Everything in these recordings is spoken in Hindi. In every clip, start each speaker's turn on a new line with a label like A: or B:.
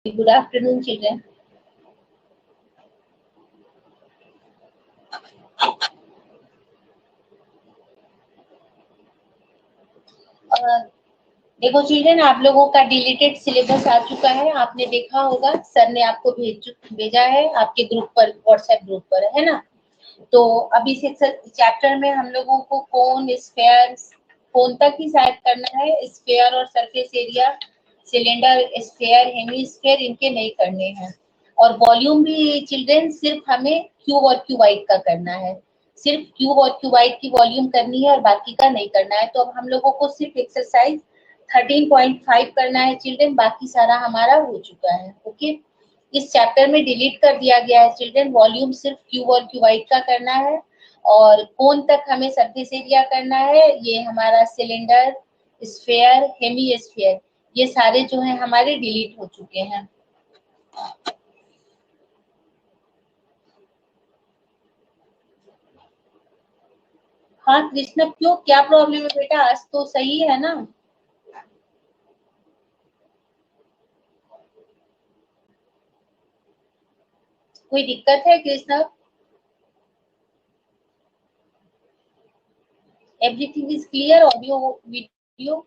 A: Good afternoon, children. देखो चिल्ड्रन, आप लोगों का डिलीटेड सिलेबस आ चुका है। आपने देखा होगा, सर ने आपको भेजा है आपके ग्रुप पर, व्हाट्सएप ग्रुप पर, है ना। तो अभी इस चैप्टर में हम लोगों को कोन, स्फेयर, कोन तक ही शायद करना है। स्फेयर और surface area, cylinder, sphere, hemisphere इनके नहीं करने हैं। और वॉल्यूम भी चिल्ड्रन सिर्फ हमें क्यूब और क्यूबाइड का करना है। सिर्फ क्यूब और क्यूबाइड की वॉल्यूम करनी है और बाकी का नहीं करना है। तो अब हम लोगों को सिर्फ एक्सरसाइज 13.5 करना है चिल्ड्रन, बाकी सारा हमारा हो चुका है। ओके, इस चैप्टर में डिलीट कर दिया गया है चिल्ड्रन। वॉल्यूम सिर्फ क्यूब और क्यूबाइड का करना है और कोन तक हमें सरफेस एरिया करना है। ये हमारा सिलेंडर, स्फेयर, हेमी स्फेयर, ये सारे जो है हमारे डिलीट हो चुके हैं। हाँ कृष्ण, क्यों, क्या प्रॉब्लम है बेटा? आज तो सही है ना? कोई दिक्कत है Krishna? Everything is clear? Audio video?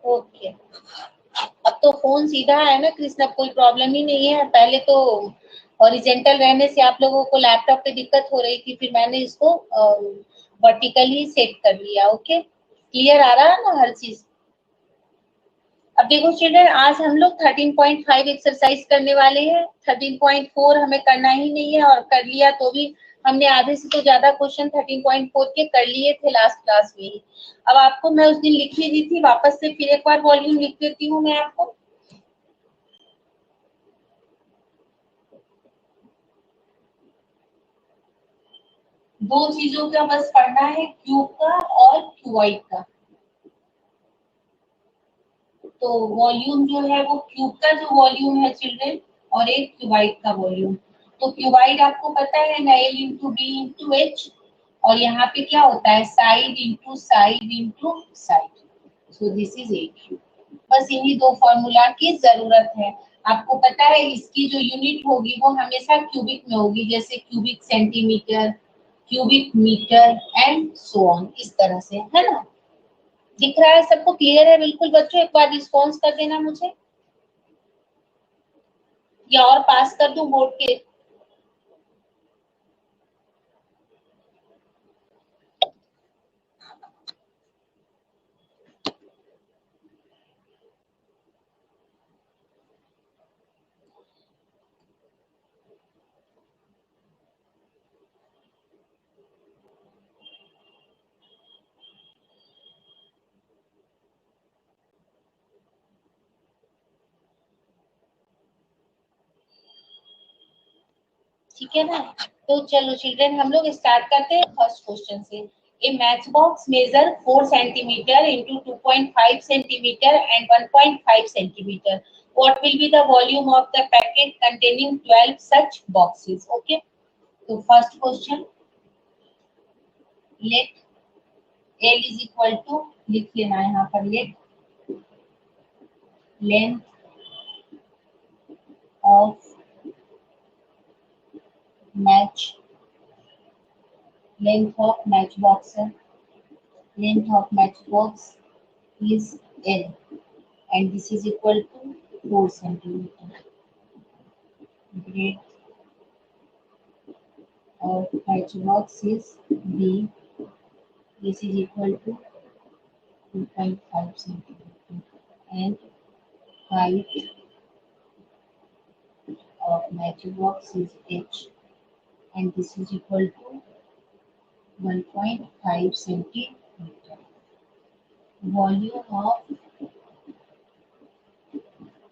A: Okay, अब तो फोन सीधा है ना कृष्ण, अब कोई प्रॉब्लम ही नहीं है। पहले तो हॉरिजेंटल रहने से आप लोगों को लैपटॉप पे दिक्कत हो रही थी, फिर मैंने इसको वर्टिकली सेट कर लिया। ओके, क्लियर आ रहा है ना हर चीज? अब देखो चिल्ड्रन, आज हम लोग 13.5 एक्सरसाइज करने वाले हैं। 13.4 हमें करना ही नहीं है, और कर लिया तो भी हमने आधे से तो ज्यादा क्वेश्चन 13.4 के कर लिए थे लास्ट क्लास में ही। अब आपको मैं उस दिन लिख ही दी थी, वापस से फिर एक बार वॉल्यूम लिख देती हूँ मैं आपको। दो चीजों का बस पढ़ना है, क्यूब का और क्यूबाइड का। तो वॉल्यूम जो है वो क्यूब का जो वॉल्यूम है चिल्ड्रन, और एक क्यूबाइड का वॉल्यूम। तो क्यूबाइड आपको पता है ना, l into b into h, और यहाँ पे क्या होता है, side into side into side. So this is a cube. बस इन्हीं दो फॉर्मूला की जरूरत है। आपको पता है इसकी जो यूनिट होगी वो हमेशा क्यूबिक में होगी, जैसे cubic centimetre, cubic metre and so on, इस तरह से, है ना। दिख रहा है सबको? क्लियर है बिल्कुल बच्चों? एक बार रिस्पॉन्स कर देना मुझे, या और पास कर दूं बोर्ड के? ठीक है ना। तो चलो चिल्ड्रन, हम लोग स्टार्ट करते हैं फर्स्ट क्वेश्चन से। A match box measure 4 centimetre into 2.5 centimetre and 1.5 centimetre. What will be the volume of the packet containing 12 such boxes? Okay. तो first question, let L is equal to, लिख लेना है यहाँ पर, let length of match, length of match box है, length of matchbox is L and this is equal to 4 centimeter. Breadth of matchbox is B. This is equal to 2.5 centimeter. And height of matchbox is H and this is equal to 1.5 centimeter. Volume of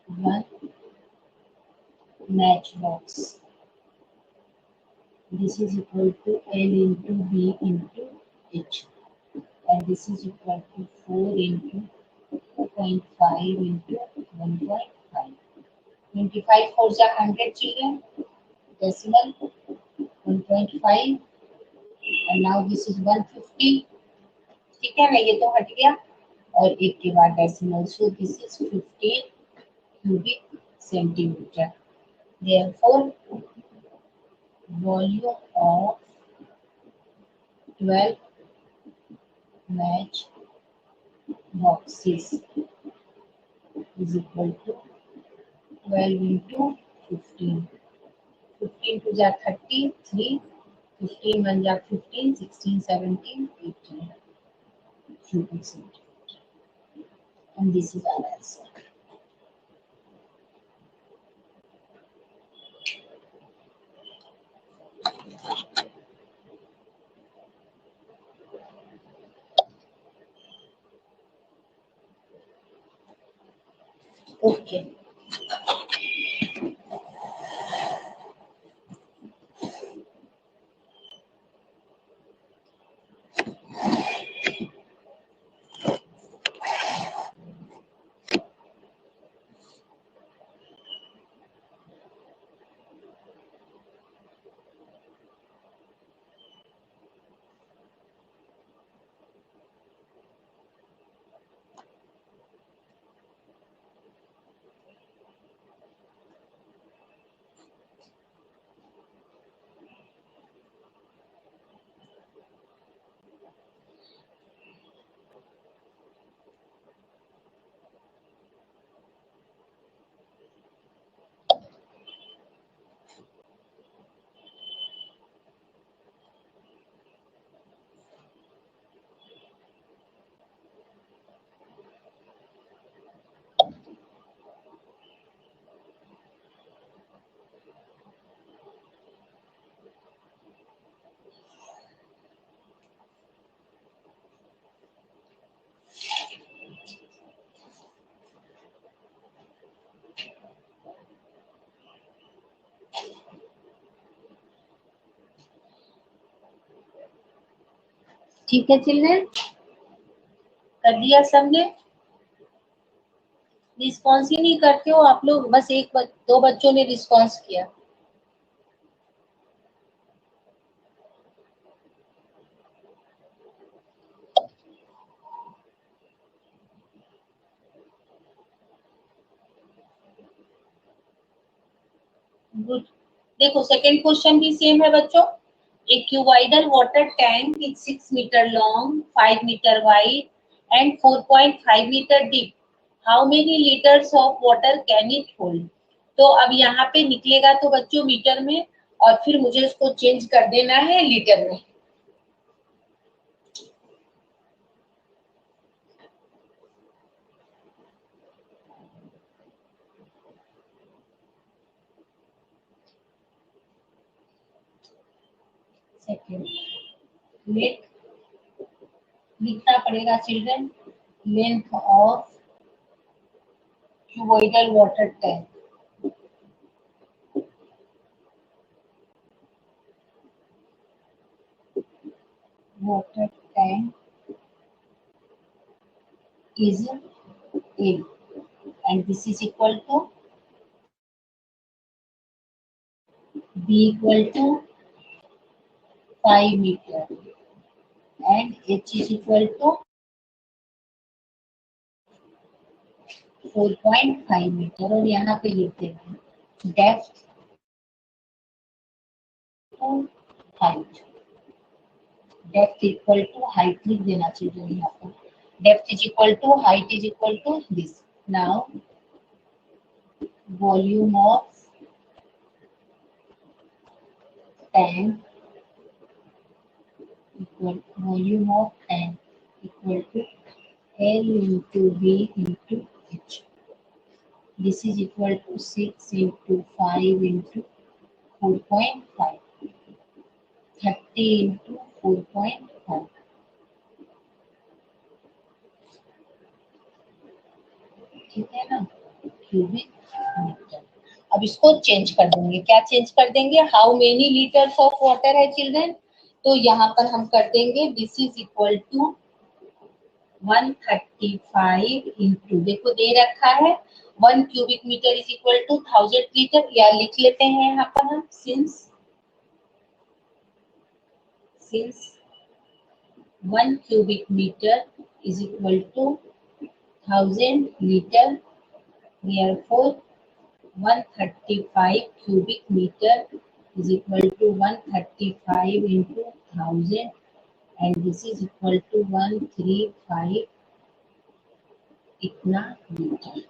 A: one matchbox This is equal to L into B into H, and this is equal to 4 into 2.5 into 1.5. 25 4 are 100 children, decimal 1.5, and now this is 150. ठीक है ना, ये तो हट गया और एक के बाद decimal, so this is 15 cubic centimeter. Therefore, volume of 12 match boxes is equal to 12 into 15. 15 to the 33, 15 1 ja 15, 16, 17, 18 cubic centimeter. And this is our answer. Okay. ठीक है चिल्ड्रन, कर दिया सबने? रिस्पॉन्स ही नहीं करते हो आप लोग, बस दो बच्चों ने रिस्पॉन्स किया। गुड। देखो सेकंड क्वेश्चन भी सेम है बच्चों। A cuboidal water tank is 6 meter long, 5 meter wide, and 4.5 meter deep. How many liters of water can it hold? तो अब यहाँ पे निकलेगा तो बच्चों मीटर में, और फिर मुझे उसको चेंज कर देना है लीटर में। सेकेंड लेट लिखना पड़ेगा children, length of cuboidal water tank. Water tank is A, and this is equal to B equal to 5 meter, and H is equal to 4.5 metre. और यहाँ पे लिख देंगे depth to height, depth equal to height लिख देना चाहिए यहाँ पर। Depth is equal to height is equal to this. Now volume of tank equal volume of tank equal to L into B into H. This is equal to 6 into 5 into 4.5, 30 into 4.5. ठीक है ना, क्यूबिक मीटर। अब इसको चेंज कर देंगे, क्या चेंज कर देंगे, how many litres of water है चिल्ड्रन, तो यहाँ पर हम कर देंगे this is equal to 135 into, देखो दे रखा है 1 cubic metre is equal to 1000 litre, या लिख लेते हैं यहाँ पर हम since 1 cubic meter is equal to 1000 liter, therefore 135 cubic meter is equal to 135 into 1000 and this is equal to 135 इतना लीटर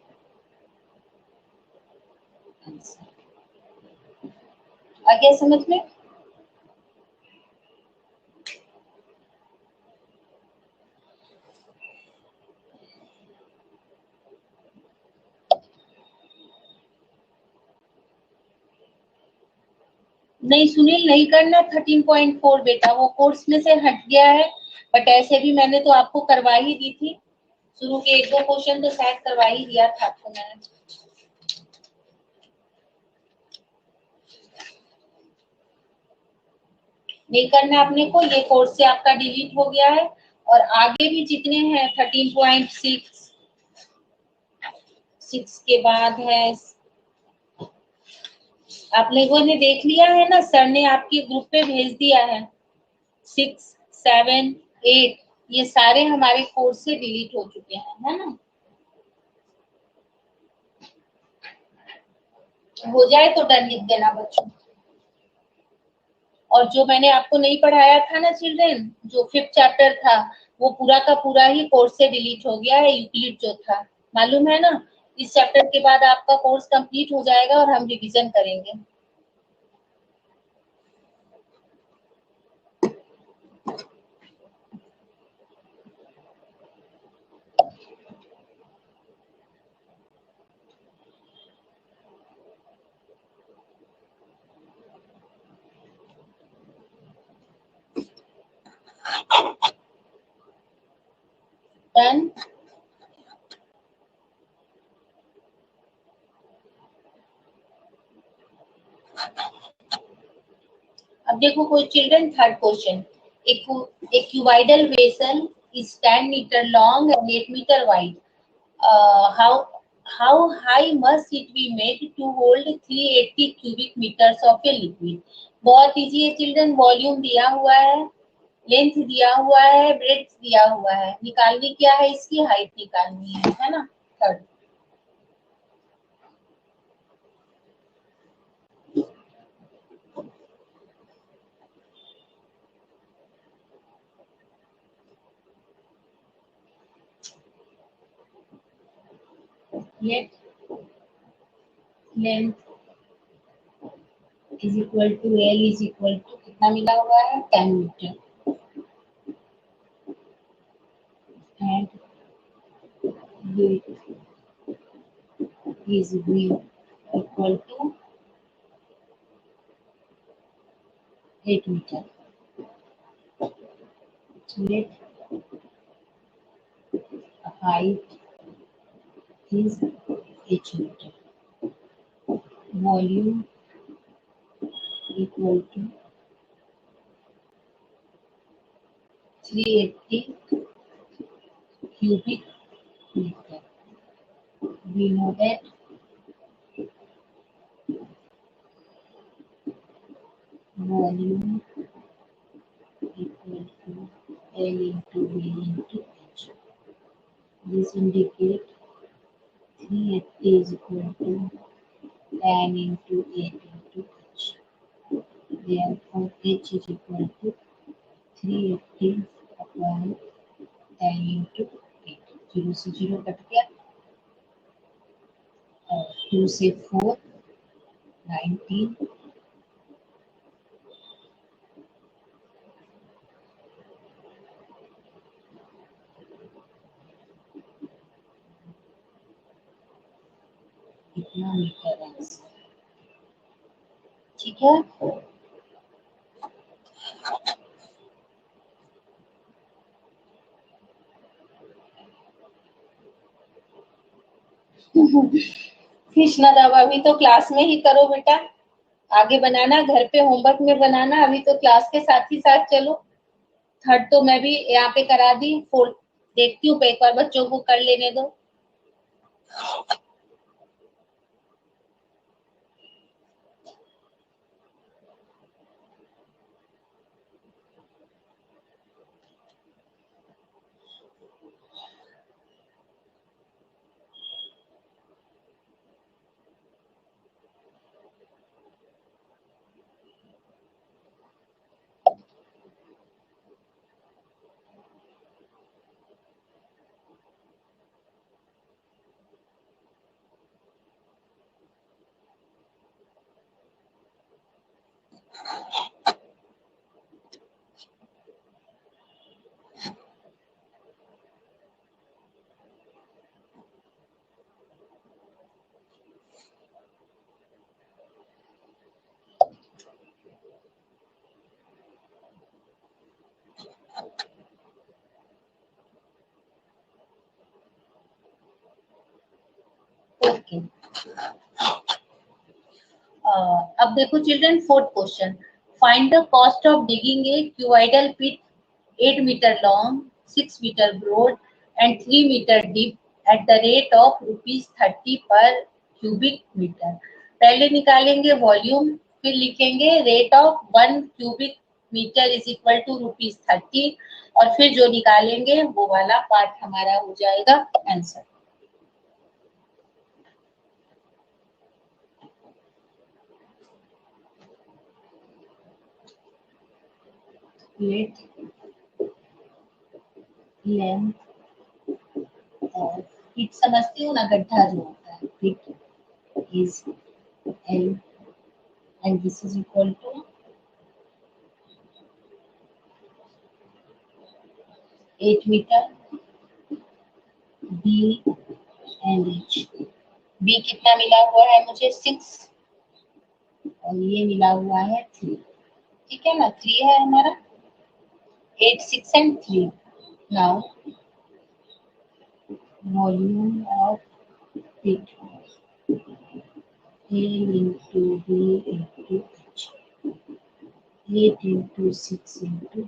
A: आंसर। आ गया समझ में? नहीं सुनील, नहीं करना 13.4 बेटा, वो कोर्स में से हट गया है, बट ऐसे भी मैंने तो आपको करवा ही दी थी, शुरू के 1-2 क्वेश्चन तो शायद करवा ही दिया था आपको मैंने। नहीं करना आपने को, ये कोर्स से आपका डिलीट हो गया है, और आगे भी जितने हैं 13.6 के बाद है, आप लोगों ने देख लिया है ना, सर ने आपके ग्रुप पे भेज दिया है 6, 7, 8, ये सारे हमारे कोर्स से डिलीट हो चुके हैं, है ना। हो जाए तो डन लिख देना बच्चों। और जो मैंने आपको नहीं पढ़ाया था ना चिल्ड्रन, जो 5th चैप्टर था, वो पूरा का पूरा ही कोर्स से डिलीट हो गया है, यूक्लिड जो था, मालूम है ना। इस चैप्टर के बाद आपका कोर्स कंप्लीट हो जाएगा और हम रिवीजन करेंगे। डन। अब देखो कोई चिल्ड्रन, थर्ड क्वेश्चन, एक cuboidal vessel is 10 meter long and 8 meter wide. How high must it be made to hold 380 cubic meters of a liquid? बहुत इजी है चिल्ड्रन, वॉल्यूम दिया हुआ है, लेंथ दिया हुआ है, ब्रेड्थ दिया हुआ है, निकालनी क्या है, इसकी हाइट निकालनी है ना। Third length is equal to l is equal to कितना मिला हुआ है, 10 metre, and width is v equal to 8 meter. Let height is h meter. Volume equal to 380 cubic meter. We know that volume equal to L into V into H. This indicates 380 is equal to 10 into 8 into H. Therefore, H is equal to 380 upon 10 into 8. 0 से 0 कट गया, और 2 से 4, 19, इतना मीटर आंसर। ठीक है, कृष्णा अब अभी तो क्लास में ही करो बेटा, आगे बनाना घर पे होमवर्क में बनाना, अभी तो क्लास के साथ ही साथ चलो। थर्ड तो मैं भी यहाँ पे करा दी, फोर्थ देखती हूँ एक बार बच्चों को कर लेने दो। ओके, अब देखो children, fourth question, find the cost of digging a cuboidal pit 8 metre long, 6 metre broad and 3 metre deep at the rate of ₹30 per cubic metre. पहले निकालेंगे वॉल्यूम, फिर लिखेंगे rate of 1 cubic metre is equal to ₹30, और फिर जो निकालेंगे वो वाला पार्ट हमारा हो जाएगा आंसर। लेंथ और हिट समझती हूँ ना, गड्ढा जो होता है, hit is l and this is equal to 8 metre, b and h. B कितना मिला हुआ है मुझे? 6, और ये मिला हुआ है 3। ठीक है ना, 3 है हमारा, 8, 6 and 3। Now volume of hit L into B into H, 8 into 6 into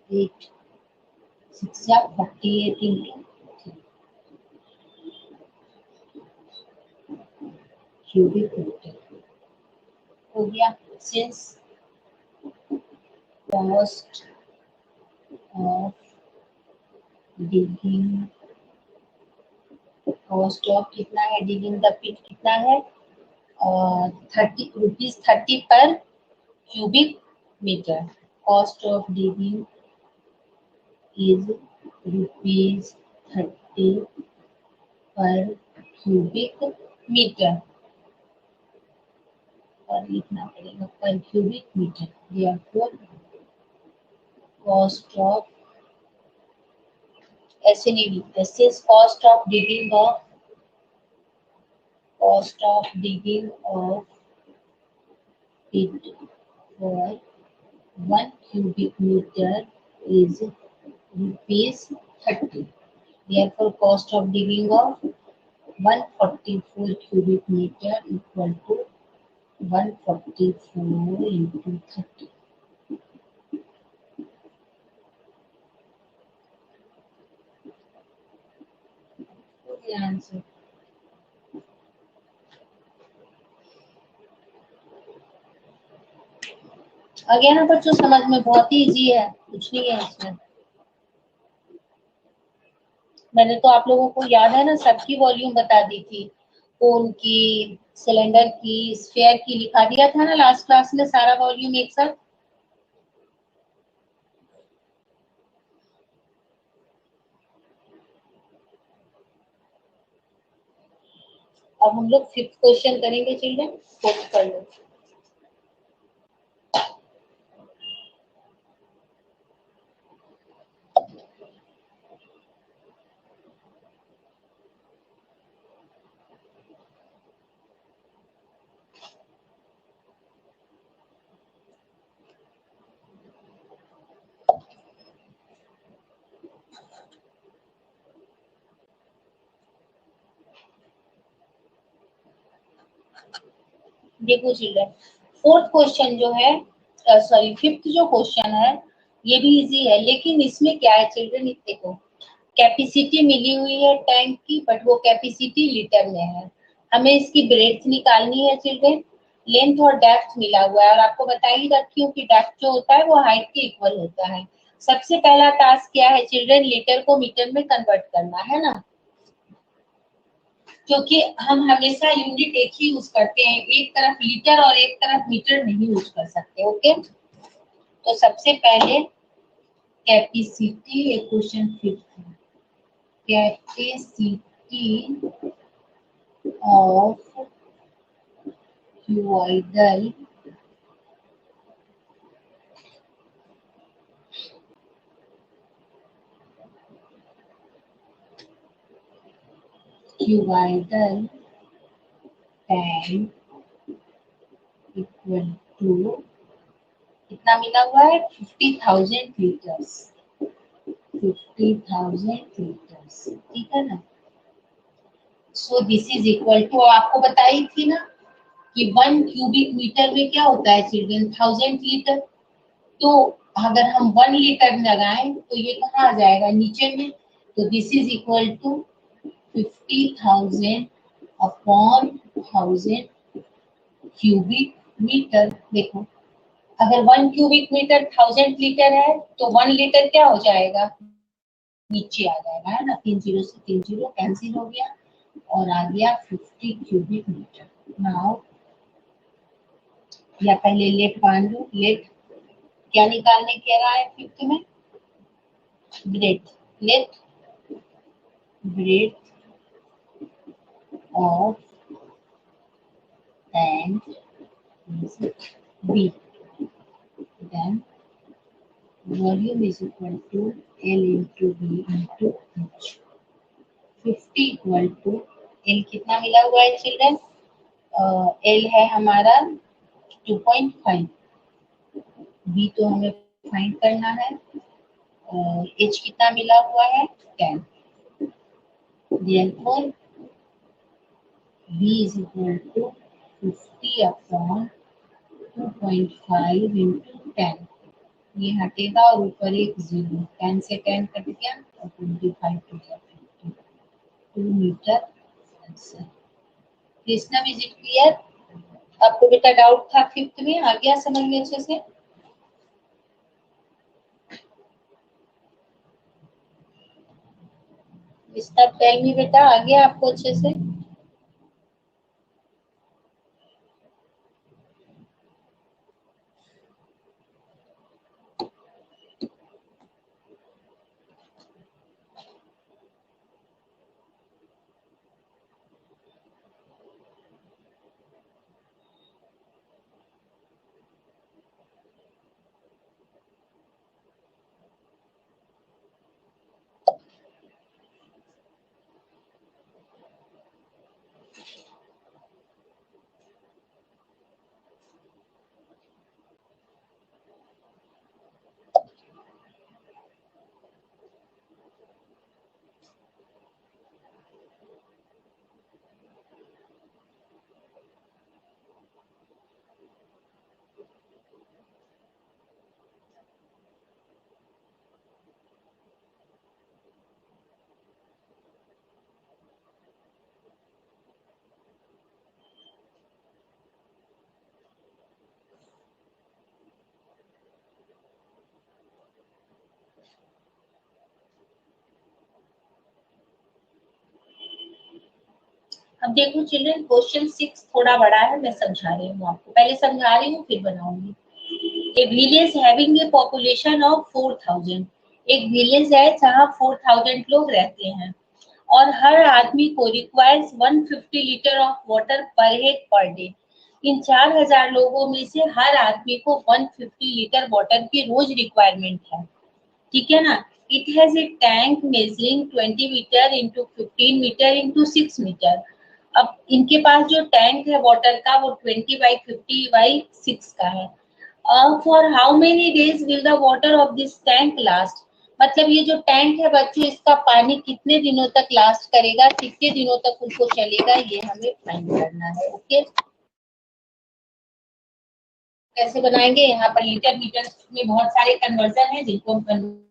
A: 8, 6 या 48 into 3 cubic मीटर हो गया। Since cost of digging, cost of कितना है, डिगिंग द पिट कितना है, 30 per cubic metre. Cost of digging is ₹30 per cubic metre, और लिखना पड़ेगा per cubic metre. Therefore cost of, ऐसे नहीं लिखते, since cost of digging of it for 1 cubic meter is ₹30. Therefore, cost of digging of 144 cubic meter equal to 144 into 30. Okay, answer. आ गया ना बच्चों समझ में? बहुत ही इजी है, कुछ नहीं है इसमें। मैंने तो आप लोगों को याद है ना, सबकी वॉल्यूम बता दी थी, कोन की, सिलेंडर की, स्फीयर की, लिखा दिया था ना लास्ट क्लास में सारा वॉल्यूम एक साथ। अब हम लोग 5th क्वेश्चन करेंगे चिल्ड्रन, फोर्थ कर लो। देखो चिल्ड्रन, फोर्थ क्वेश्चन जो है, सॉरी फिफ्थ जो क्वेश्चन है, ये भी इजी है, लेकिन इसमें क्या है चिल्ड्रन, देखो कैपेसिटी मिली हुई है टैंक की, बट वो कैपेसिटी लीटर में है। हमें इसकी ब्रेड्थ निकालनी है चिल्ड्रन, लेंथ और डेप्थ मिला हुआ है, और आपको बता ही रखी हूँ कि डेप्थ जो होता है वो हाइट के इक्वल होता है। सबसे पहला टास्क क्या है चिल्ड्रन, लीटर को मीटर में कन्वर्ट करना है ना, क्योंकि हम हमेशा यूनिट एक ही यूज करते हैं, एक तरफ लीटर और एक तरफ मीटर नहीं यूज कर सकते। ओके, तो सबसे पहले कैपेसिटी, एक क्वेश्चन फिफ्थ है, capacity of cuboidal tank equal to, कितना मिला हुआ है, 50,000 लीटर्स, 50,000 लीटर्स, ठीक है ना। So this is equal to, आपको बताई थी ना कि 1 क्यूबिक मीटर में क्या होता है चिल्ड्रन, 1000 लीटर। तो अगर हम 1 लीटर लगाएं तो ये कहाँ आ जाएगा, नीचे में। तो this is equal to 50,000 upon 1000 cubic metre. देखो, अगर 1 क्यूबिक मीटर 1000 लीटर है तो 1 लीटर क्या हो जाएगा, नीचे आ जाएगा, है ना। 3 जीरो से 3 जीरो कैंसिल हो गया और आ गया 50 क्यूबिक मीटर। नाउ या पहले लेट बांध लो, लेट क्या निकालने कह रहा है फिफ्थ में, breadth, let breadth of tank b, then volume is equal to L into B into H। 50 equal to L कितना मिला हुआ है चिल्ड्रन, L है हमारा 2.5, B तो हमें फाइंड करना है, H कितना मिला हुआ है 10, therefore B is equal to 50 upon 2.5 into 10, ये हटेगा और ऊपर एक 0, 10 से 10 कट गया और 25 हो गया, 52 metre answer. Krishna, is it clear? आपको बेटा डाउट था फिफ्थ में, आ गया समझ में अच्छे से? इसका टेल मी बेटा, आ गया आपको अच्छे से? अब देखो चिल्ड्रन, क्वेश्चन 6 थोड़ा बड़ा है, मैं समझा रही हूँ आपको, पहले समझा रही हूँ फिर बनाऊंगी। ए village having a population of 4000, एक विलेज है जहाँ 4000 लोग रहते हैं, और हर आदमी को रिक्वायर्स 150 लीटर ऑफ वाटर पर हेड पर डे। इन 4000 लोगों में से हर आदमी को 150 लीटर वाटर की रोज रिक्वायरमेंट है, ठीक है ना। It has a tank measuring 20 metre into 15 metre into 6 metre. अब इनके पास जो टैंक है वाटर का वो 20/50/6 का है। For how many days will the water of this tank last, मतलब ये जो टैंक है बच्चों, इसका पानी कितने दिनों तक लास्ट करेगा, कितने दिनों तक उनको चलेगा, ये हमें फाइंड करना है। ओके, कैसे बनाएंगे? यहाँ पर लीटर मीटर में बहुत सारे कन्वर्जन है जिनको हम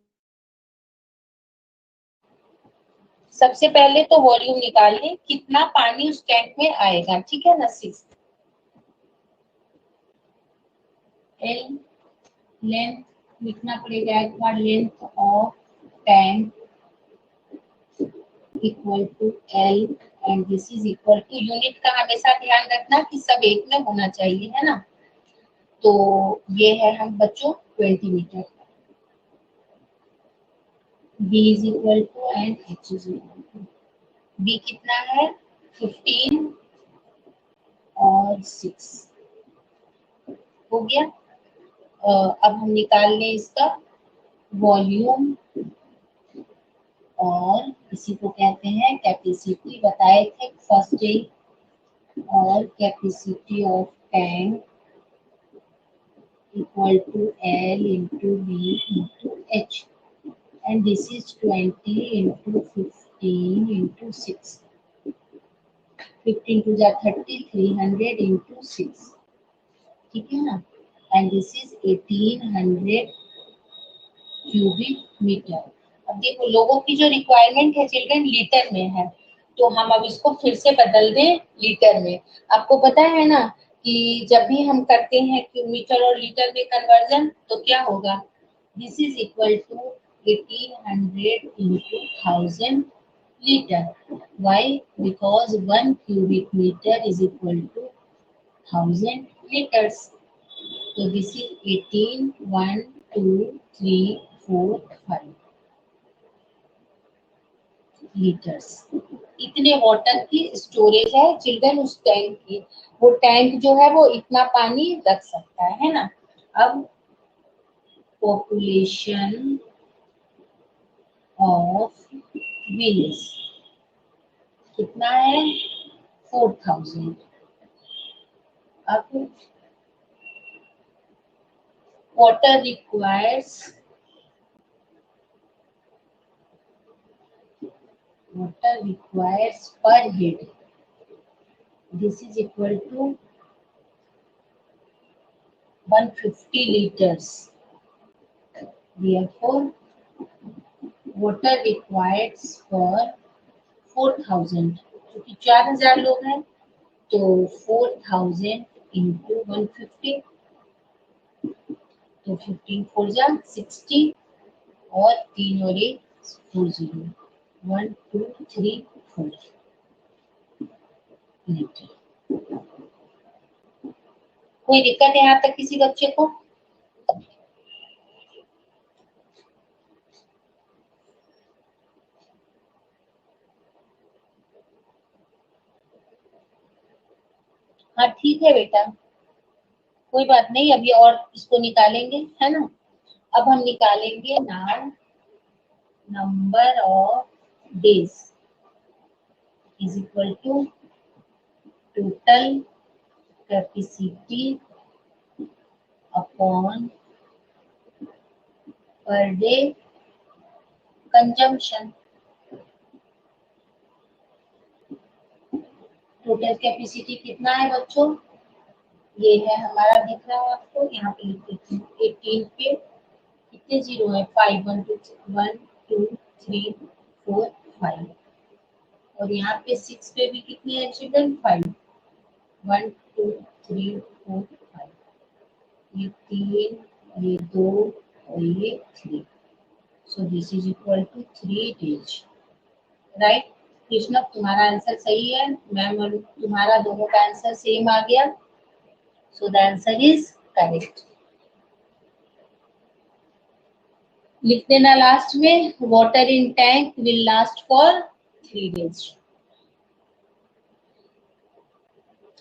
A: सबसे पहले तो वॉल्यूम निकाल लें, कितना पानी उस टैंक में आएगा, ठीक है ना। 6 एल लेंथ लिखना पड़ेगा एक बार, length of tank equal to L and this is equal to, unit का हमेशा ध्यान रखना कि सब एक में होना चाहिए, है ना। तो ये है हम बच्चों 20 metre, b is equal to and h is equal to, b कितना है 15 और 6 हो गया। अब हम निकाल लें इसका वॉल्यूम, और इसी को कहते हैं कैपेसिटी, बताए थे फर्स्ट डे। और capacity of tank equal to l into b into h and this is 20 into 15 into 6, 15 टू जा 30, 300 इंटू 6, ठीक है ना। And this is 1800 cubic metre. अब देखो लोगों की जो रिक्वायरमेंट है चिल्ड्रन लीटर में है, तो हम अब इसको फिर से बदल दें लीटर में। आपको पता है ना कि जब भी हम करते हैं मीटर और लीटर में कन्वर्जन तो क्या होगा, this is equal to 1800 into 1000 liter. Why? Because 1 cubic meter is equal to 1000 liters. So this is 18, 1, 2, 3, 4, 5 litres. इतने वाटर की स्टोरेज है चिल्ड्रन उस टैंक की, वो टैंक जो है वो इतना पानी रख सकता है ना। अब पॉपुलेशन ऑफ विलेज कितना है 4000। अब water requires per head, this is equal to 150 liters. Therefore water required for 4000, क्योंकि 4000 लोग हैं तो 4000 इंटू 150, तो 15 4 जा 60 और 3 और 1 40, 1 2 3 4 लीटर। कोई दिक्कत है यहाँ तक किसी बच्चे को? हाँ ठीक है बेटा, कोई बात नहीं, अभी और इसको निकालेंगे, है ना। अब हम निकालेंगे now number of days is equal to total capacity upon per day consumption. Total capacity कितना है बच्चों, ये है हमारा, दिख रहा है आपको, यहाँ पे लिख देती हूँ 18 पे कितने जीरो है 5, 1 2 3 4 5, और यहाँ पे 6 पे भी कितनी है चिल्ड्रन 5, 1 2 3 4 5, ये 3, ये 2 और ये 3, so this is equal to 3 days. Right Krishna, तुम्हारा आंसर सही है, मैम और तुम्हारा दोनों का आंसर सेम आ गया, so the answer is correct. लिख देना लास्ट में, water in tank will last for 3 days।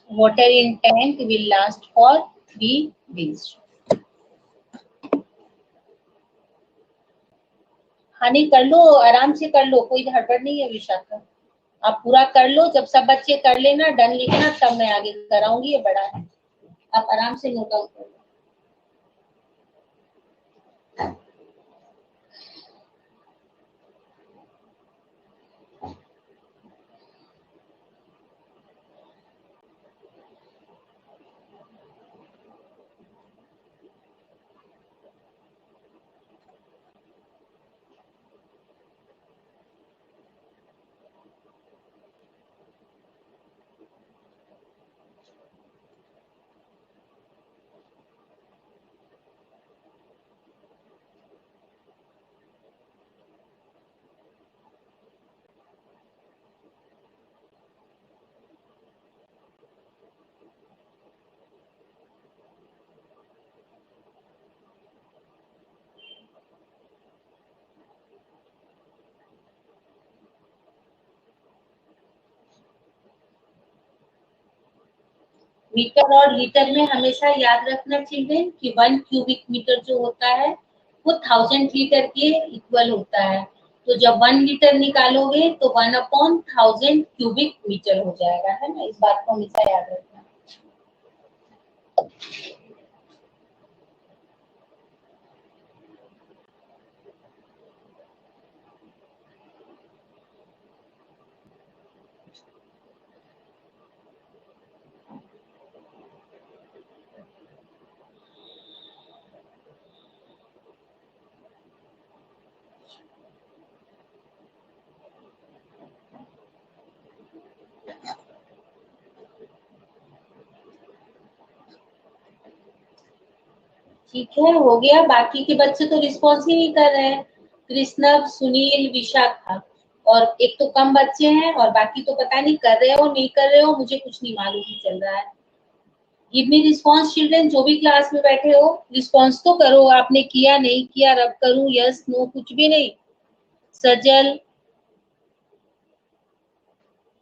A: Water in tank will last for 3 days। हाँ नहीं कर लो, आराम से कर लो, कोई हड़बड़ नहीं है विशाखा, आप पूरा कर लो, जब सब बच्चे कर लेना डन लिखना तब मैं आगे कराऊंगी, ये बड़ा है, आप आराम से नोट डाउन कर लो। मीटर और लीटर में हमेशा याद रखना चिल्ड्रेन कि 1 क्यूबिक मीटर जो होता है वो 1000 लीटर के इक्वल होता है। तो जब 1 लीटर निकालोगे तो 1/1000 क्यूबिक मीटर हो जाएगा, है ना। इस बात को हमेशा याद रखना। ठीक है, हो गया। बाकी के बच्चे तो रिस्पॉन्स ही नहीं कर रहे हैं। कृष्णव, सुनील, विशाखा, और एक तो कम बच्चे हैं और बाकी तो पता नहीं कर रहे हो नहीं कर रहे हो, मुझे कुछ नहीं मालूम ही चल रहा है। गिव मी रिस्पॉन्स चिल्ड्रन, जो भी क्लास में बैठे हो रिस्पॉन्स तो करो। आपने किया नहीं किया, रब करूं, यस नो, कुछ भी नहीं। सजल,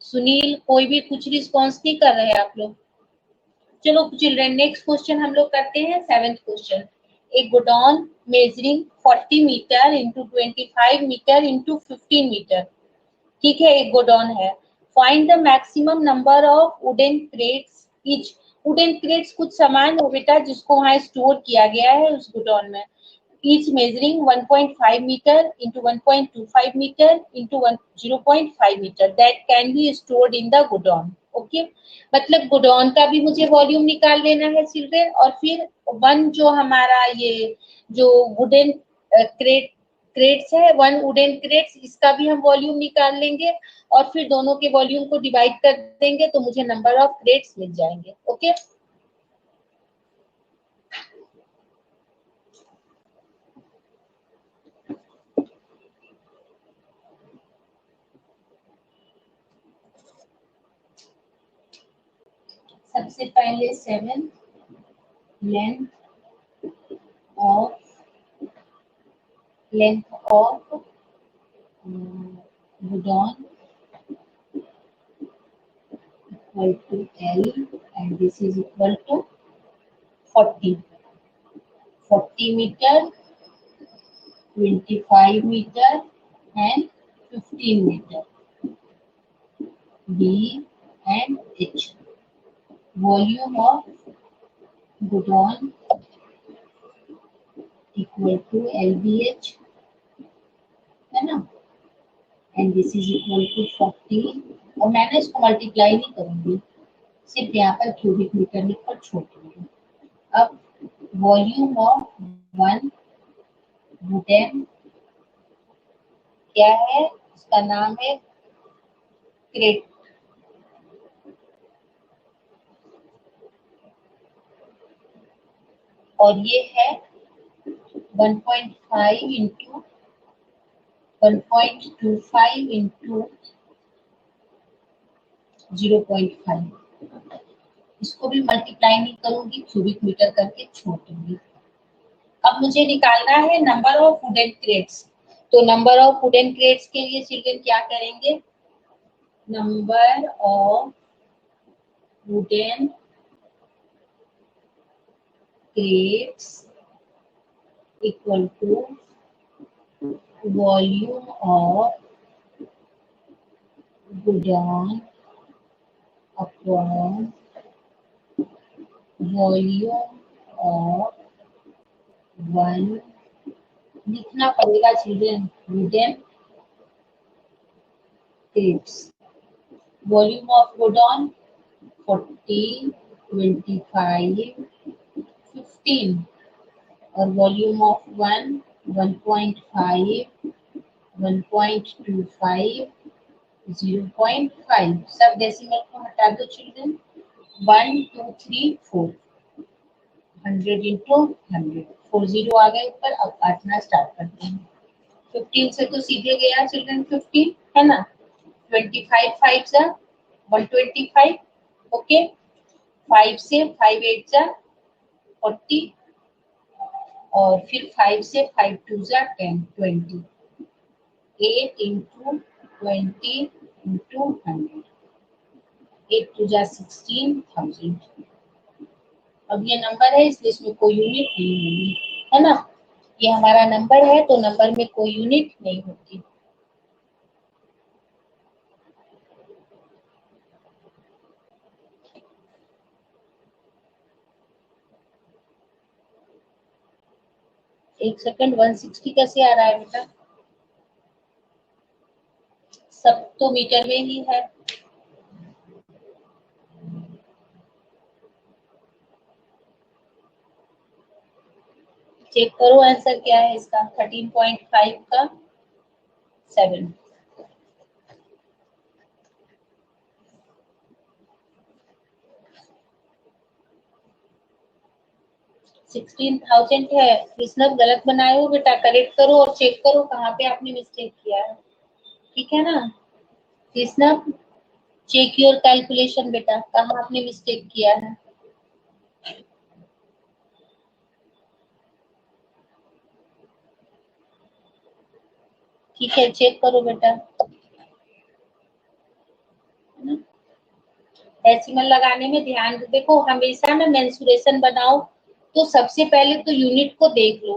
A: सुनील, कोई भी कुछ रिस्पॉन्स नहीं कर रहे आप लोग। चलो चिल्ड्रन, नेक्स्ट क्वेश्चन हम लोग करते हैं। 7th question. एक godown measuring 40 metre into 25 metre into 15 metre. ठीक है, एक गोडाउन है। Find the maximum number of wooden crates each. Wooden crates कुछ सामान है बेटा जिसको वहां स्टोर किया गया है उस गोडाउन में। each measuring 1.5 meter into 1.25 meter into 0.5 meter that can be stored in the godown. Okay, मतलब गोडाउन का भी मुझे वॉल्यूम निकाल लेना है चिल्ड्रेन, और फिर वन जो हमारा ये जो वुडन क्रेट्स है, 1 वुडन क्रेट्स, इसका भी हम वॉल्यूम निकाल लेंगे और फिर दोनों के वॉल्यूम को डिवाइड कर देंगे तो मुझे नंबर ऑफ क्रेट्स मिल जाएंगे। ओके, सबसे पहले 7 length of godown equal to L, and this is equal to 40 meter, 25 meter and 15 meter. B and H. Volume of godown equal to LBH, है ना, and this is equal to 40। और मैंने इसको मल्टीप्लाई नहीं करूंगी, सिर्फ यहाँ पर क्यूबिक मीटर लिखकर छोड़ दूंगी। अब वॉल्यूम ऑफ 1 वुडन क्या है, उसका नाम है क्रेट, और ये है 1.5 इंटू 1.25 इंटू 0.5। इसको भी मल्टीप्लाई नहीं करूंगी, क्यूबिक मीटर करके छोड़ दूंगी। अब मुझे निकालना है नंबर ऑफ वुडन क्रेट्स। तो नंबर ऑफ वुडन क्रेट्स के लिए चिल्ड्रन क्या करेंगे, number of wooden crates equal to volume of godown upon volume of 1, लिखना पड़ेगा children, wooden crates. Volume of godown 40, 25, 15, और वॉल्यूम ऑफ 1 1.5, 1.25, 0.5। सब डेसिमल को हटा दो चिल्ड्रन। 1 2 3 4, 100 इंटू 100, 4 जीरो आ गए ऊपर। अब काटना स्टार्ट करते हैं। 15 से तो सीधे गया चिल्ड्रन 15, है ना। 25 5 जा 125, ओके। 5 से 5 8 जा 40, और फिर 5 से 5 2 जा 10 20, 8 इंटू 20 इंटू 100, 8 2 जा 16,000, अब ये नंबर है इसलिए इसमें कोई यूनिट नहीं होगी, है ना। ये हमारा नंबर है तो नंबर में कोई यूनिट नहीं होगी। एक सेकंड, 160 कैसे आ रहा है बेटा? सब तो मीटर में ही है। चेक करो आंसर क्या है इसका, 13.5 का 7। 16,000 है। कृष्णव गलत बनाए हो बेटा, करेक्ट करो और चेक करो कहाँ पे आपने मिस्टेक किया है, ठीक है ना। कृष्णव, चेक योर कैलकुलेशन बेटा, कहाँ आपने मिस्टेक किया है। ठीक है, चेक करो बेटा। डेसिमल लगाने में ध्यान देखो, हमेशा ना मेंसुरेशन बनाओ तो सबसे पहले तो यूनिट को देख लो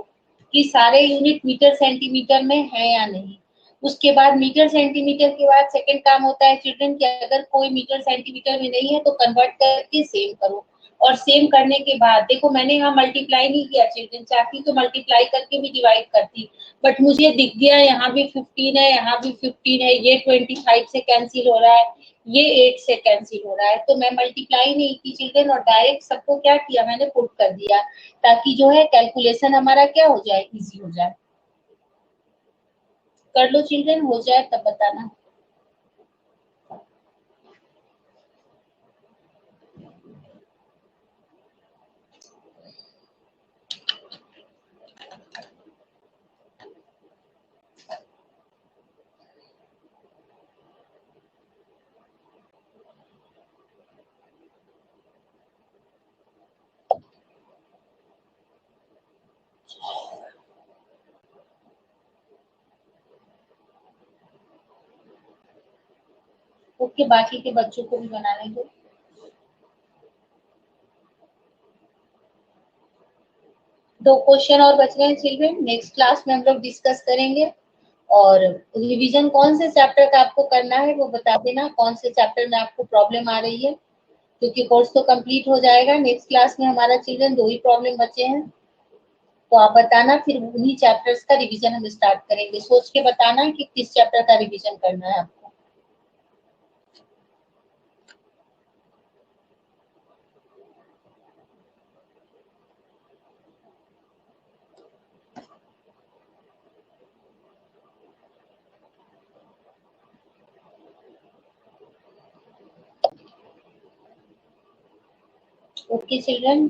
A: कि सारे यूनिट मीटर सेंटीमीटर में है या नहीं। उसके बाद मीटर सेंटीमीटर के बाद सेकंड काम होता है चिल्ड्रन कि अगर कोई मीटर सेंटीमीटर में नहीं है तो कन्वर्ट करके सेम करो। और सेम करने के बाद देखो, मैंने यहाँ मल्टीप्लाई नहीं किया चिल्ड्रन, चाहती तो मल्टीप्लाई करके भी डिवाइड करती, बट मुझे दिख गया यहाँ भी 15 है, यहाँ भी 15 है, ये 25 से कैंसिल हो रहा है, ये 8 से कैंसिल हो रहा है, तो मैं मल्टीप्लाई नहीं की चिल्ड्रन और डायरेक्ट सबको क्या किया मैंने, पुट कर दिया, ताकि जो है कैलकुलेशन हमारा क्या हो जाए, इजी हो जाए। कर लो चिल्ड्रन, हो जाए तब बताना। ओके, बाकी के बच्चों को भी बनाने दो। दो क्वेश्चन और बच गए चिल्ड्रन, नेक्स्ट क्लास में हम लोग डिस्कस करेंगे। और रिवीजन कौन से चैप्टर का आपको करना है वो बता देना, कौन से चैप्टर में आपको प्रॉब्लम आ रही है, क्योंकि कोर्स तो कंप्लीट हो जाएगा। नेक्स्ट क्लास में हमारा चिल्ड्रन 2 ही प्रॉब्लम बचे हैं, तो आप बताना, फिर उन्हीं चैप्टर्स का रिवीजन हम स्टार्ट करेंगे। सोच के बताना कि किस चैप्टर का रिवीजन करना है आपको। Okay children.